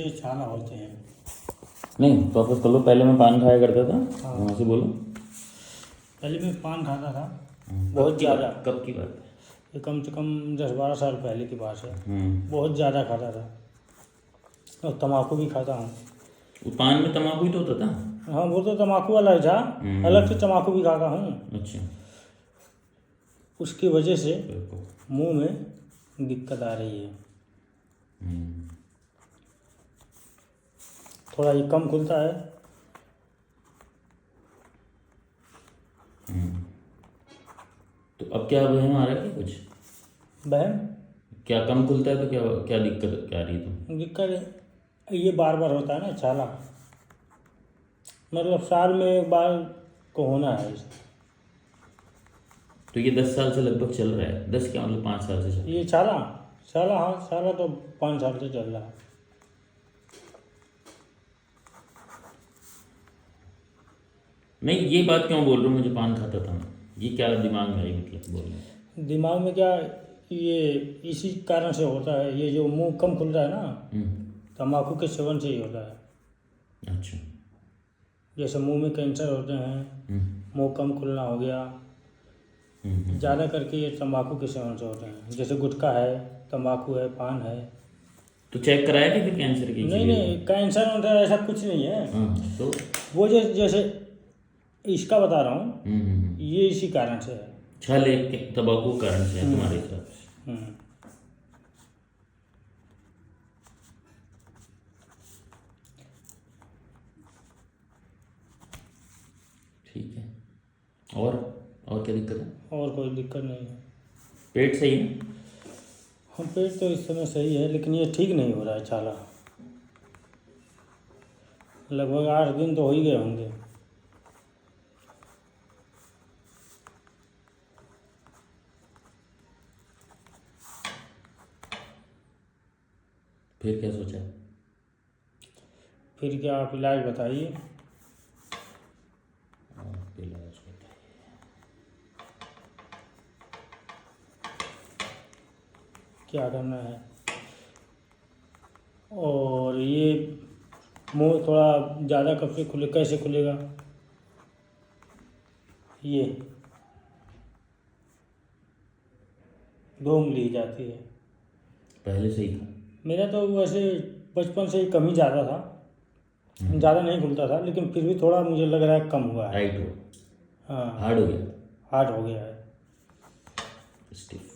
ये छाला होते हैं। नहीं वापस कर लो। पहले मैं पान खाया करता था। हाँ। वहाँ से बोलो। पहले मैं पान खाता था बहुत बहुत ज़्यादा। कब की बात है? ये कम से कम 10-12 साल पहले की बात है। हम्म। बहुत ज़्यादा खाता था और तम्बाकू भी खाता हूँ। वो पान में तम्बाकू ही तो होता था। हाँ, वो तो तम्बाकू अलग था। अलग से तम्बाकू भी खाता हूँ। अच्छा। उसकी वजह से बिल्कुल। मुंह में दिक्कत आ रही है। थोड़ा ये कम खुलता है। तो अब क्या वहम आ रहा है क्या कुछ? बहन, क्या कम खुलता है तो क्या क्या दिक्कत क्या आ रही है तुम? दिक्कत ये बार बार होता है ना छाला। मतलब साल में एक बार को होना है। तो ये 10 साल से लगभग चल रहा है। 10 क्या मतलब 5 साल से चल रहा है। ये छाला छाला हाँ, छाला तो 5 साल से चल रहा है। नहीं ये बात क्यों बोल रहे हो? मुझे पान खाता था मैं। ये क्या दिमाग में आई मतलब बोलने? दिमाग में क्या, ये इसी कारण से होता है। ये जो मुंह कम खुल रहा है ना, तम्बाकू के सेवन से ही होता है। अच्छा। जैसे मुंह में कैंसर होते हैं, मुंह कम खुलना हो गया, ज़्यादा करके ये तम्बाकू के सेवन से होते हैं। जैसे गुटखा है, तम्बाकू है, पान है। तो चेक कराया कि फिर कैंसर की नहीं चीज़ें? नहीं, कैंसर वैंसर ऐसा कुछ नहीं है। हाँ तो वो जैसे इसका बता रहा हूँ, ये इसी कारण से है। छल एक तंबाकू के कारण से है तुम्हारे हिसाब से? हम्म। ठीक है। और क्या दिक्कत है? और कोई दिक्कत नहीं है। पेट सही है? हाँ, पेट तो इस समय सही है, लेकिन ये ठीक नहीं हो रहा है छाला। लगभग 8 दिन तो हो ही गए होंगे। फिर क्या सोचा? फिर क्या आप इलाज बताइए। इलाज बताइए। क्या करना है। और ये मुंह थोड़ा ज़्यादा कब से खुले, कैसे खुलेगा? ये 2 उंगली जाती है। पहले से ही था? मेरा तो वैसे बचपन से ही कम ही ज़्यादा था, ज़्यादा नहीं खुलता था, लेकिन फिर भी थोड़ा मुझे लग रहा है कम हुआ है। टाइट हो? हाँ, हार्ड हो गया? हार्ड हो गया है। स्टिफ।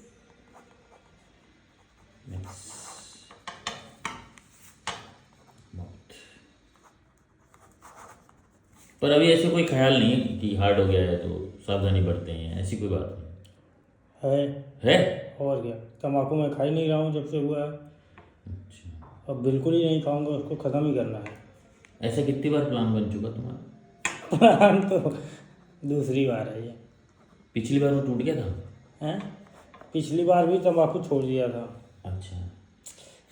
Next mouth. पर अभी ऐसे कोई ख्याल नहीं है कि हार्ड हो गया है तो सावधानी बरतें हैं, ऐसी कोई बात नहीं है। है? और क्या, तम्बाकू मैं खा ही नहीं रहा हूँ जब से हुआ है। अच्छा। अब बिल्कुल ही नहीं खाऊंगा, उसको ख़त्म ही करना है। ऐसा कितनी बार प्लान बन चुका तुम्हारा? प्लान तो दूसरी बार है ये। पिछली बार वो टूट गया था? हैं? पिछली बार भी तम्बाकू छोड़ दिया था। अच्छा।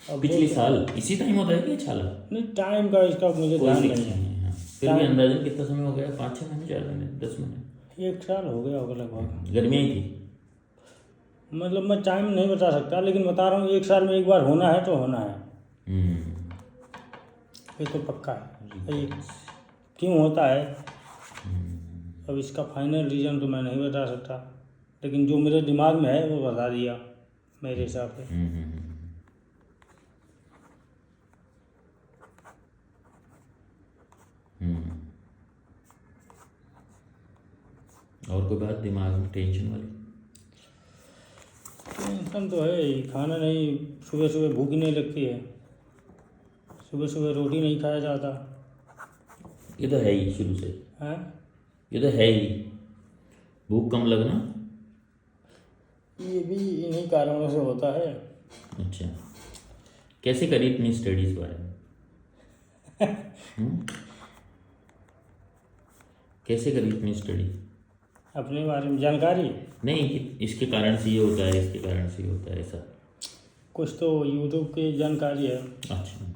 अब पिछली वो साल इसी टाइम होता है कि छाला? नहीं, टाइम का इसका मुझे कोई ध्यान फिक्स नहीं है। नहीं है। हाँ। फिर भी अंदाजन कितना समय हो गया? 5-6 महीने, 4 महीने, 10 महीने? 1 साल हो गया होगा लगभग। गर्मियाँ ही थी? मतलब मैं टाइम नहीं बता सकता, लेकिन बता रहा हूँ 1 साल में एक बार होना है तो होना है। ये तो पक्का है। ये क्यों होता है, अब इसका फाइनल रीज़न तो मैं नहीं बता सकता, लेकिन जो मेरे दिमाग में है वो बता दिया मेरे हिसाब से। और कोई बात दिमाग में टेंशन वाली? टेंशन तो है ही, खाना नहीं, सुबह सुबह भूख ही नहीं लगती है। सुबह सुबह रोटी नहीं खाया जाता ये तो है ही शुरू से। है। ये तो है ही। भूख कम लगना। ये भी इन्हीं कारणों से होता है। अच्छा। कैसे करी इतनी स्टडी इस बारे में? कैसे करी इतनी स्टडी? अपने बारे में जानकारी नहीं कि इसके कारण से ये होता है, इसके कारण से ये होता है, ऐसा? कुछ तो यूट्यूब की जानकारी है, अच्छा।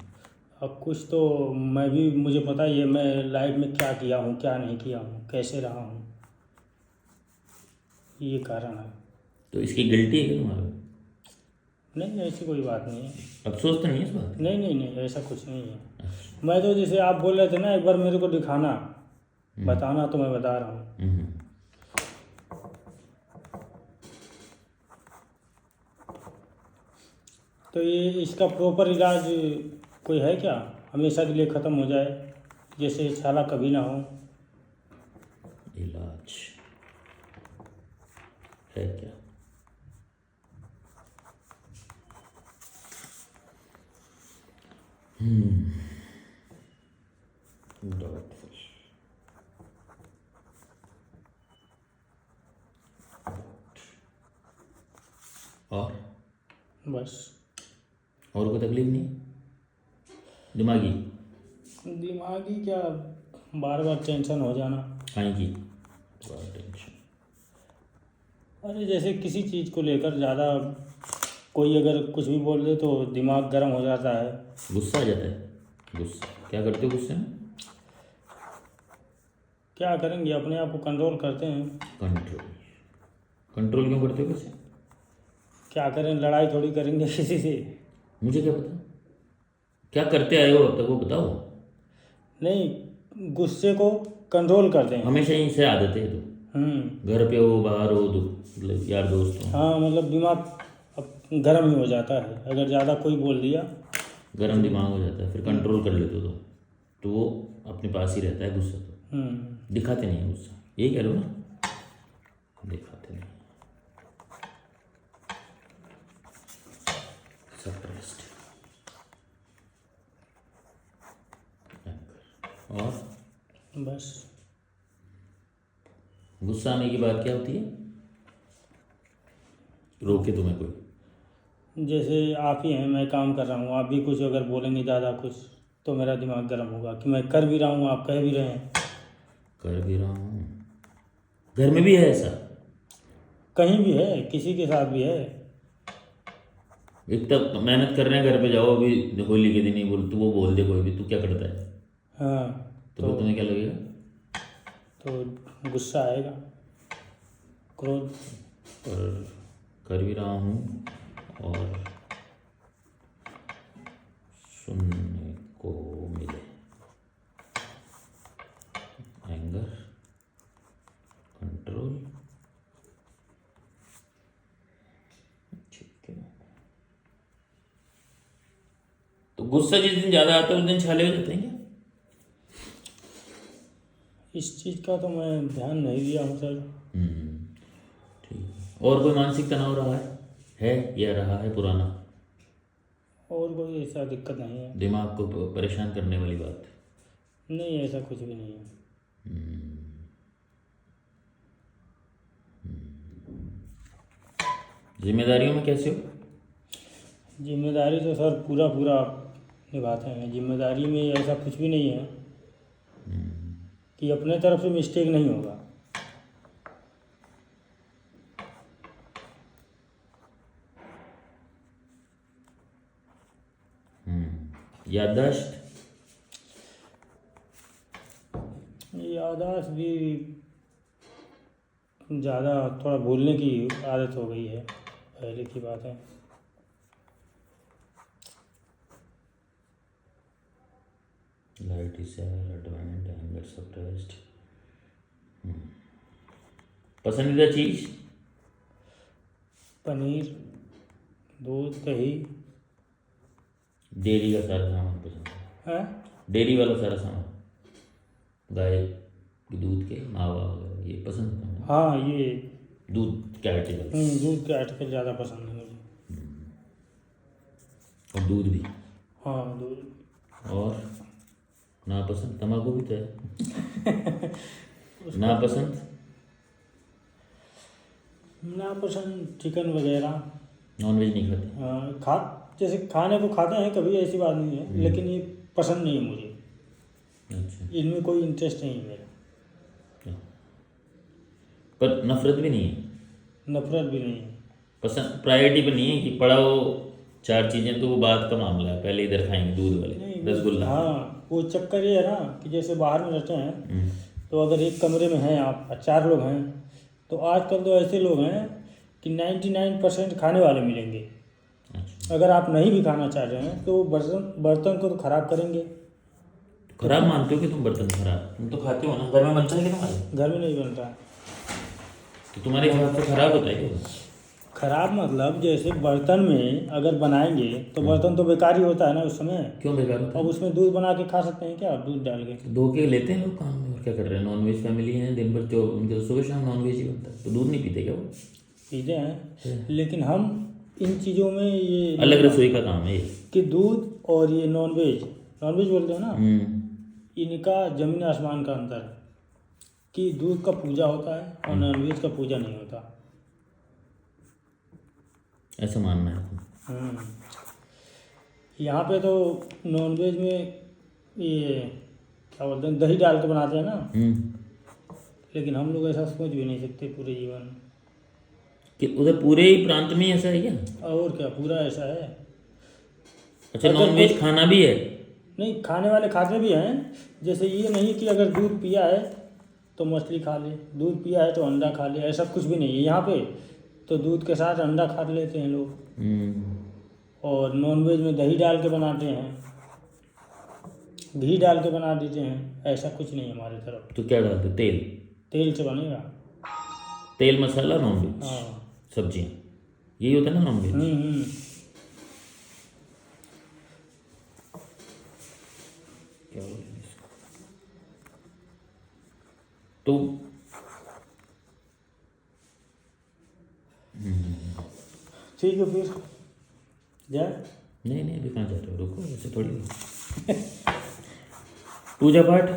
और कुछ तो मुझे पता ही है मैं लाइफ में क्या किया हूँ, क्या नहीं किया हूँ, कैसे रहा हूँ। ये कारण है। तो इसकी गिल्टी है क्या तुम्हारा? नहीं ऐसी कोई बात नहीं है। अफसोस तो नहीं है इस बात? नहीं नहीं नहीं, ऐसा कुछ नहीं है। मैं तो जैसे आप बोल रहे थे ना, एक बार मेरे को दिखाना, बताना, तो मैं बता रहा हूँ। तो ये इसका प्रॉपर इलाज कोई है क्या, हमेशा के लिए ख़त्म हो जाए, जैसे छाला कभी ना हो? इलाज है क्या? डाउटफुल। और बस। और कोई तकलीफ नहीं? दिमागी क्या, बार बार टेंशन हो जाना। काहे की बार टेंशन? अरे जैसे किसी चीज़ को लेकर ज़्यादा कोई अगर कुछ भी बोल दे तो दिमाग गर्म हो जाता है। गुस्सा आ जाता है? गुस्सा क्या करते हो गुस्से में? क्या करेंगे, अपने आप को कंट्रोल करते हैं। कंट्रोल? कंट्रोल क्यों करते हो गुस्से? क्या करें, लड़ाई थोड़ी करेंगे किसी से। मुझे क्या पता क्या करते आए हो अब तक, वो बताओ। नहीं, गुस्से को कंट्रोल करते हैं। हमेशा ही से आदत है तो? घर पे हो, बाहर हो, मतलब यार दोस्त हो? हाँ, मतलब दिमाग अब गर्म ही हो जाता है, अगर ज़्यादा कोई बोल दिया। गर्म दिमाग हो जाता है, फिर कंट्रोल कर लेते हो तो वो अपने पास ही रहता है गुस्सा। तो दिखाते नहीं है गुस्सा, यही कह रहे हो ना? दिखाते नहीं, सप्रेस्ड। और बस। गुस्सा आने की बात क्या होती है? रोके तुम्हें कोई? जैसे आप ही हैं, मैं काम कर रहा हूँ, आप भी कुछ अगर बोलेंगे ज़्यादा कुछ, तो मेरा दिमाग गर्म होगा कि मैं कर भी रहा हूँ, आप कह भी रहे हैं। कर भी रहा हूँ? घर में भी है ऐसा? कहीं भी है, किसी के साथ भी है। इतना मेहनत कर रहे हैं, घर पे जाओ अभी होली के दिन ही बोल, तू वो बोल दे कोई भी, तू क्या करता है? हाँ। तो तुम्हें क्या लगेगा? तो गुस्सा आएगा, क्रोध। और कर भी रहा हूँ और सुनने को मिले, एंगर, कंट्रोल। ठीक है। तो गुस्सा जिस दिन ज़्यादा आता है उस दिन छाले हो जाते हैं क्या? इस चीज़ का तो मैं ध्यान नहीं दिया हूँ सर। ठीक है। और कोई मानसिक तनाव रहा है या रहा है पुराना? और कोई ऐसा दिक्कत नहीं है। दिमाग को परेशान करने वाली बात? नहीं, ऐसा कुछ भी नहीं है। जिम्मेदारियों में कैसे हो? जिम्मेदारी तो सर पूरा निभाते हैं। जिम्मेदारी में ऐसा कुछ भी नहीं है कि अपने तरफ से मिस्टेक नहीं होगा। याददाश्त? याददाश्त भी ज़्यादा, थोड़ा भूलने की आदत हो गई है, पहले की बात है। Light is एडवांट, anger suppressed. पसंदीदा चीज? पनीर, दूध, दही। डेयरी का सारा सामान पसंद है? हैं? डेयरी वाला सारा सामान, गाय के दूध के मावा वगैरह, ये पसंद है? हाँ, ये दूध के आर्टिकल? दूध के आर्टिकल ज़्यादा पसंद है मुझे। और दूध भी? हाँ, दूध। और नापसंद? तम्बाकू भी तो है। नापसंद? नापसंद चिकन वगैरह। नॉनवेज नहीं खाते? जैसे खाने को खाते हैं कभी, ऐसी बात नहीं है, लेकिन ये पसंद नहीं है मुझे। अच्छा। इनमें कोई इंटरेस्ट नहीं है मेरा। पर नफरत भी नहीं है? नफरत भी नहीं है। पसंद प्रायोरिटी पर नहीं है कि पड़ा हो 4 चीज़ें तो वो बात का मामला है, पहले इधर खाएंगे दूध वाले, नहीं, रसगुल्ला। हाँ, वो चक्कर ये है ना कि जैसे बाहर में रहते हैं, तो अगर एक कमरे में हैं आप और 4 लोग हैं, तो आजकल तो ऐसे लोग हैं कि 99% खाने वाले मिलेंगे। अच्छा। अगर आप नहीं भी खाना चाह रहे हैं तो वो बर्तन को तो खराब करेंगे। खराब मानते हो कि तुम बर्तन खराब, तुम तो खाते हो ना, घर में बनता है कि तुम्हारे? घर में नहीं बनता। तो तुम्हारे हिसाब से खराब होता है क्या? खराब मतलब जैसे बर्तन में अगर बनाएंगे तो बर्तन तो बेकार ही होता है ना उस समय। क्यों बेकार होता अब है? उसमें दूध बना के खा सकते हैं क्या आप, दूध डाल के? धो के लेते हैं लोग काम में, और क्या कर रहे हैं? नॉनवेज फैमिली है, दिन भर जो उनके तो सुबह शाम नॉनवेज ही बनता है, तो दूध नहीं पीते क्या वो? पीते हैं, लेकिन हम इन चीज़ों में ये अलग रसोई का काम है ये। कि दूध और ये नॉनवेज बोलते हैं ना, इनका जमीन आसमान का अंतर है कि दूध का पूजा होता है और नॉनवेज का पूजा नहीं होता। ऐसा मानना है। यहाँ पे तो नॉनवेज में ये क्या बोलते हैं, दही डाल के बनाते हैं ना, लेकिन हम लोग ऐसा सोच भी नहीं सकते पूरे जीवन में। कि उधर पूरे ही प्रांत में ऐसा है क्या? और क्या, पूरा ऐसा है। अच्छा, नॉनवेज खाना भी है? नहीं, खाने वाले खाते भी हैं। जैसे ये नहीं कि अगर दूध पिया है तो मछली खा ले, दूध पिया है तो अंडा खा ले, ऐसा कुछ भी नहीं है यहाँ पे। तो दूध के साथ अंडा खा लेते हैं लोग। और नॉनवेज में दही डाल के बनाते हैं, घी डाल के बना देते हैं, ऐसा कुछ नहीं है हमारी तरफ। तो क्या डालते? तेल? तेल से बनेगा। तेल मसाला नॉनवेज, हाँ, सब्जियाँ, यही होता है ना नॉनवेज? क्या बोलेंगे इसको? तो ठीक है फिर जाए। नहीं नहीं, अभी कहाँ जा रहे हो? रुको, ऐसे थोड़ी हो। पूजा पाठ?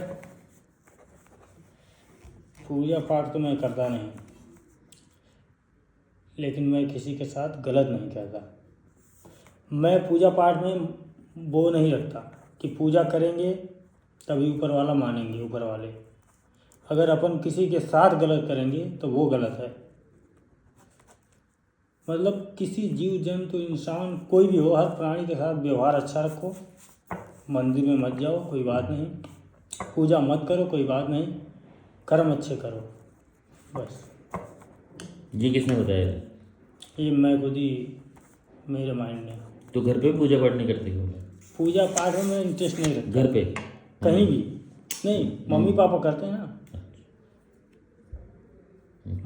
पूजा पाठ तो मैं करता नहीं, लेकिन मैं किसी के साथ गलत नहीं करता। मैं पूजा पाठ में वो नहीं रखता कि पूजा करेंगे तभी ऊपर वाला मानेंगे, ऊपर वाले। अगर अपन किसी के साथ गलत करेंगे तो वो गलत है। मतलब किसी जीव जंतु इंसान कोई भी हो, हर प्राणी के साथ व्यवहार अच्छा रखो। मंदिर में मत जाओ, कोई बात नहीं। पूजा मत करो, कोई बात नहीं। कर्म अच्छे करो, बस। ये किसने बताया? ये मैं खुद ही, मेरे माइंड ने। तो घर पे पूजा पाठ नहीं करते हो? पूजा पाठ में मैं इंटरेस्ट नहीं रखता। घर पे कहीं भी नहीं, मम्मी पापा करते हैं ना।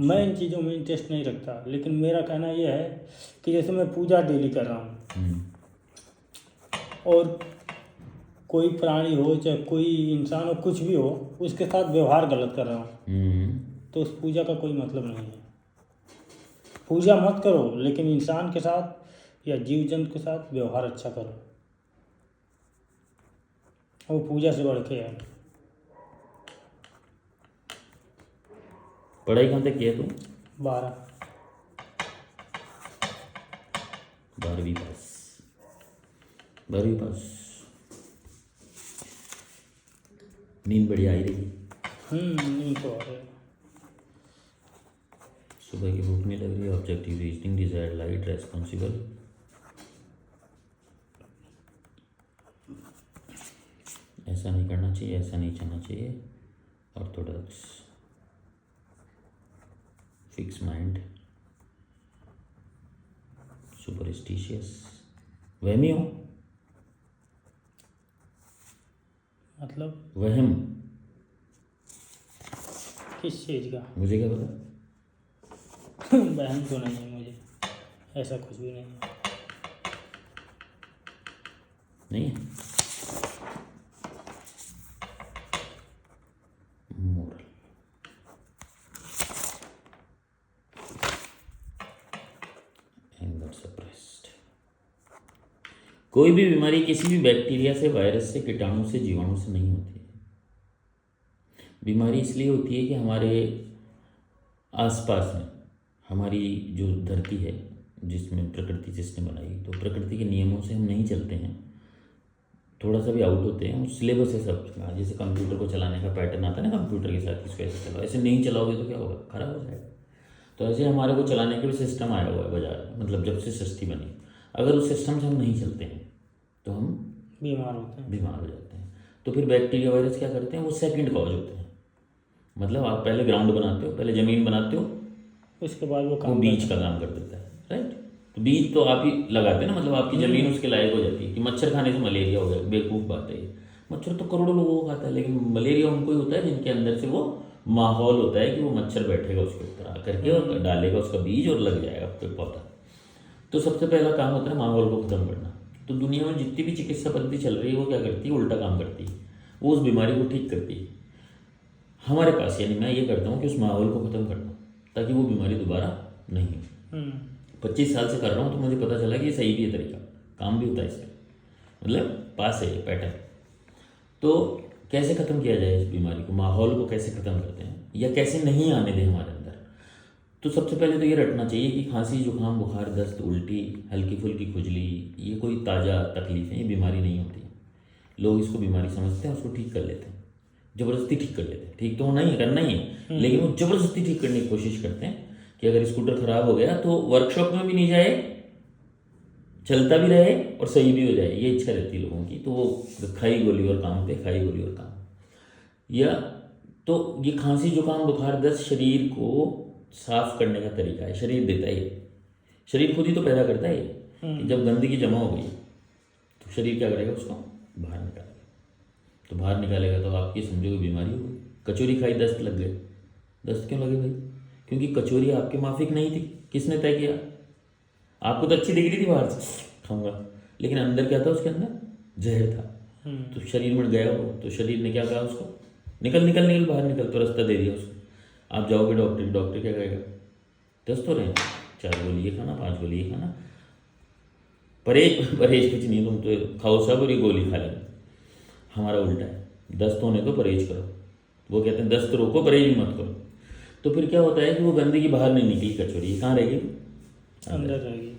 मैं इन चीज़ों में इंटरेस्ट नहीं रखता। लेकिन मेरा कहना यह है कि जैसे मैं पूजा डेली कर रहा हूँ, और कोई प्राणी हो चाहे कोई इंसान हो, कुछ भी हो, उसके साथ व्यवहार गलत कर रहा हूँ, तो उस पूजा का कोई मतलब नहीं है। पूजा मत करो, लेकिन इंसान के साथ या जीव जंतु के साथ व्यवहार अच्छा करो। वो पूजा से बढ़ के है। पढ़ाई कहाँ तक किया तुम? 12। 12वीं पास? 12वीं पास। नींद बढ़िया आई रही? नींद तो आ रही है। सुबह की भूख नहीं लग रही? Objective reasoning, desired light, responsible. ऐसा नहीं करना चाहिए, ऐसा नहीं चलना चाहिए। ऑर्थोडॉक्स, फिक्स माइंड, सुपरस्टिशियस, वहमी हो? मतलब वहम किस चीज़ का? मुझे क्या पता। बहन तो नहीं है मुझे, ऐसा कुछ भी नहीं है। नहीं है? Moral, anger suppressed. कोई भी बीमारी किसी भी बैक्टीरिया से, वायरस से, कीटाणु से, जीवाणु से नहीं होती है। बीमारी इसलिए होती है कि हमारे आसपास में हमारी जो धरती है, जिसमें प्रकृति जिसने बनाई, तो प्रकृति के नियमों से हम नहीं चलते हैं, थोड़ा सा भी आउट होते हैं। उस सिलेबस है सब। जैसे कंप्यूटर को चलाने का पैटर्न आता है ना, कंप्यूटर के साथ इसको ऐसे चलाओ, ऐसे नहीं चलाओगे तो क्या होगा? खराब हो जाएगा। तो ऐसे हमारे को चलाने के भी सिस्टम आया हुआ है बाजार में, मतलब जब से सृष्टि बनी। अगर उस सिस्टम से हम नहीं चलते हैं तो हम बीमार होते हैं, बीमार हो जाते हैं। तो फिर बैक्टीरिया वायरस क्या करते हैं? वो सेकंड कॉज होते हैं। मतलब आप पहले ग्राउंड बनाते हो, पहले ज़मीन बनाते हो, उसके बाद वो बीज का काम कर देता है, राइट। तो बीज तो आप ही लगाते हैं ना, मतलब आपकी ज़मीन उसके लायक हो जाती है कि मच्छर खाने से मलेरिया हो गया। बेवकूफ़ बात है ये। मच्छर तो करोड़ों लोगों को खाता है, लेकिन मलेरिया उनको ही होता है जिनके अंदर से वो माहौल होता है कि वो मच्छर बैठेगा उसके ऊपर आकर के और डालेगा उसका बीज और लग जाएगा पेड़ पौधा। तो सबसे पहला काम होता है माहौल को ख़त्म करना। तो दुनिया में जितनी भी चिकित्सा पद्धति चल रही है वो क्या करती है, उल्टा काम करती है। वो उस बीमारी को ठीक करती है। हमारे पास यानी मैं ये करता हूँ कि उस माहौल को ख़त्म करना, ताकि वो बीमारी दोबारा नहीं हो। 25 साल से कर रहा हूँ तो मुझे पता चला कि ये सही भी है तरीका, काम भी होता है इससे, मतलब पास है ये पैटर्न। तो कैसे ख़त्म किया जाए इस बीमारी को, माहौल को कैसे ख़त्म करते हैं या कैसे नहीं आने दें हमारे अंदर। तो सबसे पहले तो ये रटना चाहिए कि खांसी जुकाम बुखार दस्त उल्टी हल्की फुल्की खुजली ये कोई ताज़ा तकलीफ है, ये बीमारी नहीं होती। लोग इसको बीमारी समझते हैं, उसको ठीक कर लेते हैं, ज़बरदस्ती ठीक कर लेते हैं। ठीक तो होना ही है, करना ही है, लेकिन वो ज़बरदस्ती ठीक करने की कोशिश करते हैं कि अगर स्कूटर ख़राब हो गया तो वर्कशॉप में भी नहीं जाए, चलता भी रहे और सही भी हो जाए, ये इच्छा रहती है लोगों की। तो वो खाई गोली और काम पे खाई गोली और काम। या तो ये खांसी जुकाम बुखार दस्त शरीर को साफ करने का तरीका है, शरीर देता है ये, शरीर खुद ही तो पैदा करता है ये। कि जब गंदगी जमा हो गई तो शरीर क्या करेगा, उसको बाहर निकालेगा। तो बाहर निकालेगा तो आपकी समझो कि बीमारी हो गई। कचौरी खाई दस्त लग गए। दस्त क्यों लगे भाई? क्योंकि कचौरी आपके माफिक नहीं थी। किसने तय किया? आपको तो अच्छी दिख रही थी बाहर से खाऊंगा, लेकिन अंदर क्या था, उसके अंदर जहर था। तो शरीर में गया वो, तो शरीर ने क्या कहा उसको, निकल निकल निकल बाहर निकल, तो रास्ता दे दिया उसको। आप जाओगे डॉक्टर, डॉक्टर क्या कहेगा, दस्त हो रहे हैं, 4 गोली ये खाना 5 गोली ये खाना, परहेज परहेज कुछ नहीं, तुम तो खाओ सब और ये गोली खा लेना। हमारा उल्टा है, दस्त होने तो परहेज करो। वो कहते हैं दस्त रोको परहेज मत करो। तो फिर क्या होता है कि वो गंदगी बाहर नहीं निकली, कचौरी ये कहाँ रहेगी, अंदर रहेगी।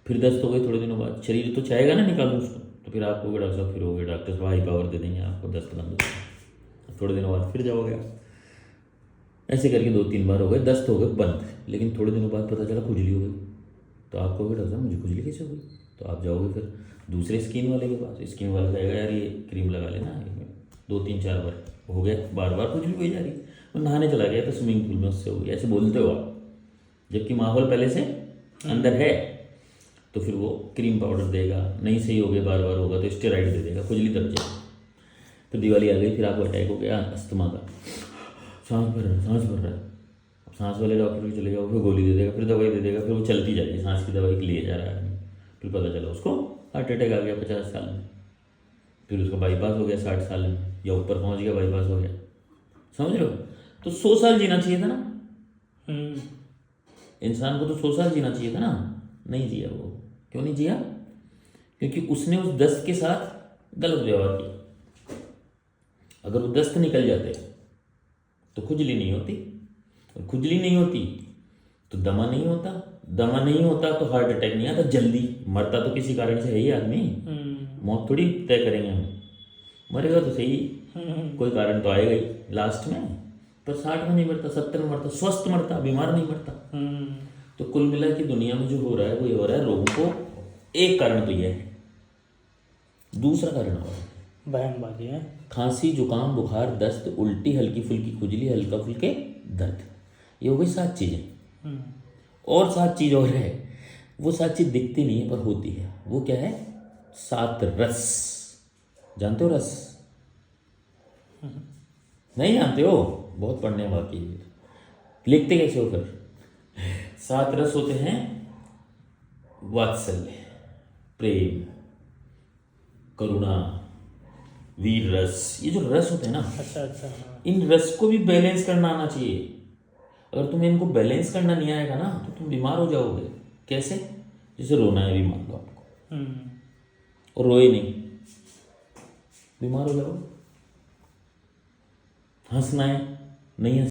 फिर दस्त हो गई, थोड़े दिनों बाद शरीर तो चाहेगा ना निकालूं उसको, तो फिर आपको डॉक्टर साहब फिर हो गए, डॉक्टर साहब हाई पावर दे देंगे आपको, दस्त बंद हो गया। थोड़े दिनों बाद फिर जाओगे आप, ऐसे करके 2-3 बार हो गए, दस्त हो गए बंद। लेकिन थोड़े दिनों बाद पता चला खुजली हो गई, तो आप कहोगे डॉक्टर साहब मुझे खुजली कैसे हो गई? तो आप जाओगे फिर दूसरे स्किन वाले के पास, स्किन वाला कहेगा यार ये क्रीम लगा लेना, 2-3-4 बार हो गया, बार बार खुजली हो जा रही, वो नहाने चला गया था स्विमिंग पूल में, उससे हो गया, ऐसे बोलते हो आप, जबकि माहौल पहले से अंदर है। तो फिर वो क्रीम पाउडर देगा, नहीं सही हो गया बार बार होगा तो स्टेरॉइड दे देगा, खुजली दब जाएगी। फिर दिवाली आ गई, फिर आपको अटैक हो गया अस्थमा का, सांस भर रहा है। अब सांस वाले डॉक्टर भी चले जाओ, फिर गोली दे देगा, फिर दवाई दे देगा, फिर वो चलती जाएगी, सांस की दवाई लिए जा रहा है आदमी। फिर पता चला उसको हार्ट अटैक आ गया 50 साल में। फिर उसका बाईपास हो गया 60 साल में, या ऊपर पहुंच गया बाईपास हो गया, समझ रहे हो? तो 100 साल जीना चाहिए था ना इंसान को, तो 100 साल जीना चाहिए था ना, नहीं जिया वो। क्यों नहीं जिया? क्योंकि उसने उस दस्त के साथ गलत व्यवहार किया। अगर वो दस्त निकल जाते तो खुजली नहीं होती, और खुजली नहीं होती तो दमा नहीं होता, दमा नहीं होता तो हार्ट अटैक नहीं आता जल्दी। मरता तो किसी कारण से है ही आदमी, मौत थोड़ी तय करेंगे हम, मरेगा तो सही, कोई कारण तो आएगा ही लास्ट में। पर 60 में नहीं मरता, 70 में मरता, स्वस्थ मरता, बीमार नहीं मरता। तो कुल मिला के दुनिया में जो हो रहा है वो ये हो रहा है, रोगों को एक कारण तो ये है, दूसरा कारण और बहनबाजी है। खांसी जुकाम बुखार दस्त उल्टी हल्की फुल्की खुजली हल्का फुल्के दर्द, ये हो गई 7 चीज़ें। और 7 चीज़ और है, वो 7 चीज़ दिखती नहीं है पर होती है। वो क्या है? 7 रस। जानते हो रस? नहीं जानते हो? बहुत पढ़ने बाकी है। लिखते कैसे हो फिर? 7 रस होते हैं, वात्सल्य, प्रेम, करुणा, वीर रस, ये जो रस होते हैं ना, अच्छा हाँ। इन रस को भी बैलेंस करना आना चाहिए। अगर तुम्हें इनको बैलेंस करना नहीं आएगा ना तो तुम बीमार हो जाओगे। कैसे? जैसे रोना है, भी मान लो आपको, और रोए नहीं, बीमार हो जाओगे। हंसना है, नहीं हंस